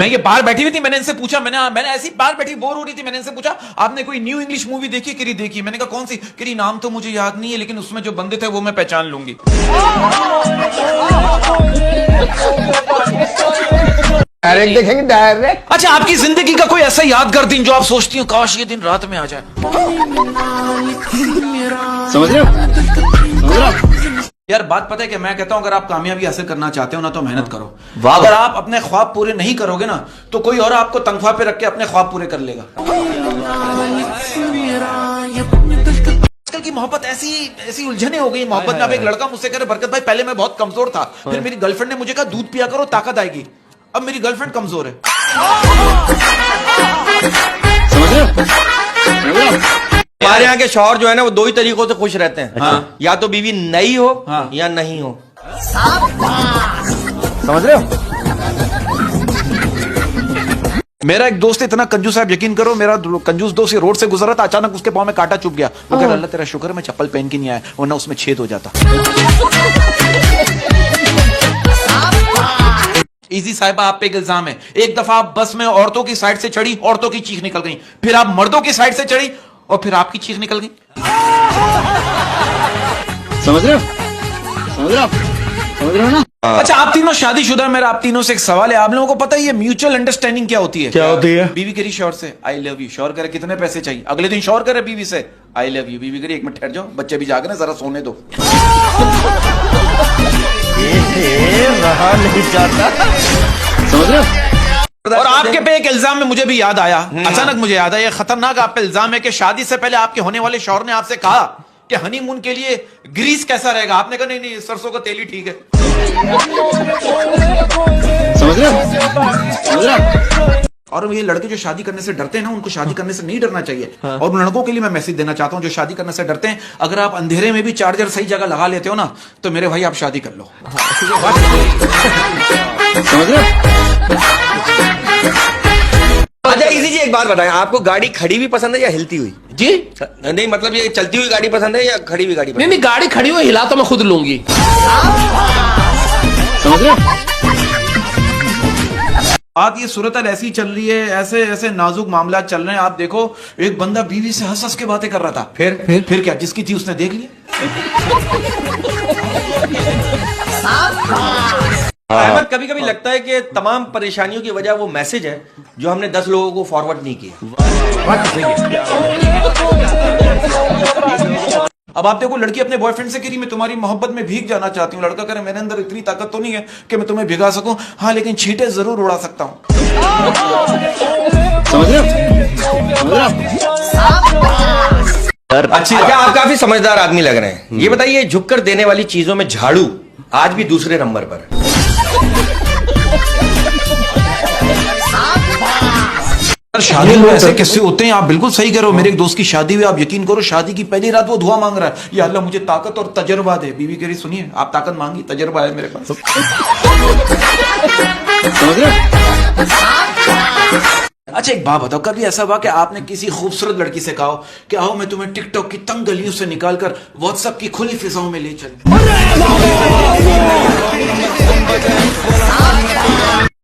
मैं ये बाहर बैठी हुई थी, मैंने इनसे पूछा, मैंने ऐसी बाहर बैठी बोर हो रही थी, मैंने इनसे पूछा आपने कोई न्यू इंग्लिश मूवी देखी? करी देखी। मैंने कहा कौन सी? करी नाम तो मुझे याद नहीं है, लेकिन उसमें जो बंदे थे वो मैं पहचान लूंगी। डायरेक्ट देखेंगे, डायरेक्ट। अच्छा, आपकी जिंदगी का कोई ऐसा यादगार दिन जो आप सोचती हो काश ये दिन रात में आ जाए? समझ रहे हो? समझ रहे हो? यार बात पता है कि मैं कहता हूं अगर आप कामयाबी हासिल करना चाहते हो ना तो मेहनत करो। अगर आप अपने ख्वाब पूरे नहीं करोगे ना तो कोई और आपको तनख्वाह पे रख के अपने ख्वाब पूरे कर लेगा। आजकल की मोहब्बत ऐसी उलझने हो गई मोहब्बत में। अब एक लड़का मुझसे कह रहा बरकत भाई पहले मैं बहुत कमजोर था, फिर मेरी गर्लफ्रेंड ने मुझे कहा दूध पिया करो ताकत आएगी, अब मेरी गर्लफ्रेंड कमजोर है। समझ रहे हो? हमारे यहाँ के शौहर जो है ना वो दो ही तरीकों से खुश रहते हैं। हाँ। या तो बीवी नई हो या नहीं हो। समझ रहे हो? मेरा एक दोस्त इतना कंजूस है, यकीन करो, मेरा कंजूस दोस्त रोड से गुजरा था, अचानक उसके पांव में कांटा चुभ गया। वो कह रहा अल्लाह तेरा शुक्र है मैं चप्पल पहन के नहीं आया, वरना उसमें छेद हो जाता। इजी साहिबा आप पे एक इल्जाम है, एक दफा आप बस में औरतों की साइड से चढ़ी, औरतों की चीख निकल गई, फिर आप मर्दों की साइड से चढ़ी और फिर आपकी चीख निकल गई। समझ रहे हो? समझ रहे हो? समझ रहे हो ना? अच्छा, आप तीनों शादीशुदा, मेरा आप तीनों से एक सवाल है, आप लोगों को पता है ये म्यूचुअल अंडरस्टैंडिंग क्या होती है? क्या होती है? बीवी करी शौहर से आई लव यू, शौहर करे कितने पैसे चाहिए, अगले दिन शौहर करे बीवी से आई लव यू, बीवी करी एक मिनट ठहर जाओ बच्चे भी जाग रहे जरा सोने दो। रहा नहीं जाता। समझ रहे हो? और आपके पे एक इल्जाम में मुझे भी याद आया, अचानक मुझे याद आया, खतरनाक आप पे इल्जाम है कि शादी से पहले आपके होने वाले शौहर ने आपसे कहा कि हनीमून के लिए ग्रीस कैसा रहेगा, आपने कहा नहीं नहीं सरसों का तेल ही ठीक है। समझ रहे हो? समझ रहे हो? और ये लड़के जो शादी करने से डरते हैं ना उनको शादी करने से नहीं डरना चाहिए। और उन लड़कों के लिए मैं मैसेज देना चाहता हूं जो शादी करने से डरते हैं, अगर आप अंधेरे में भी चार्जर सही जगह लगा लेते हो ना तो मेरे भाई आप शादी कर लो। समझ रहे हो? अच्छा इसी जी एक बात बताएं, आपको गाड़ी खड़ी हुई पसंद है या हिलती हुई? जी नहीं मतलब ये चलती हुई गाड़ी पसंद है या खड़ी हुई गाड़ी पसंद नहीं नहीं, गाड़ी खड़ी हुई हिला तो मैं खुद लूंगी। समझ रहे हो? बात ये सूरत ऐसी चल रही है, ऐसे ऐसे नाजुक मामला चल रहे हैं। आप देखो एक बंदा बीवी से हंस हंस के बातें कर रहा था, फिर क्या जिसकी थी उसने देख लिया। अहमद कभी कभी लगता है कि तमाम परेशानियों की वजह वो मैसेज है जो हमने 10 लोगों को फॉरवर्ड नहीं किया। अब आप देखो लड़की अपने बॉयफ्रेंड से कह रही मैं तुम्हारी मोहब्बत में भीग जाना चाहती हूँ, लड़का कह रहा मेरे अंदर इतनी ताकत तो नहीं है कि मैं तुम्हें भिगा सकूं, हाँ लेकिन छींटे जरूर उड़ा सकता हूँ। समझ रहे हो? समझ रहे हो? अच्छा आप काफी समझदार आदमी लग रहे हैं। ये बताइए झुककर देने वाली चीजों में झाड़ू आज भी दूसरे नंबर पर है। शादी में ऐसे किस्से होते हैं, आप बिल्कुल सही कह रहे हो। मेरे एक दोस्त की शादी हुई, आप यकीन करो शादी की पहली रात वो दुआ मांग रहा है, या अल्लाह मुझे ताकत और तजर्बा दे। बीवी कह रही सुनिए आप ताकत मांगी, तजर्बा है मेरे पास। समझ रहे हो? अच्छा एक बात बताओ, कभी ऐसा हुआ कि आपने किसी खूबसूरत लड़की से कहा कि आओ मैं तुम्हें टिकटॉक की तंग गलियों से निकालकर व्हाट्सएप की खुली फिजाओं में ले चलूं?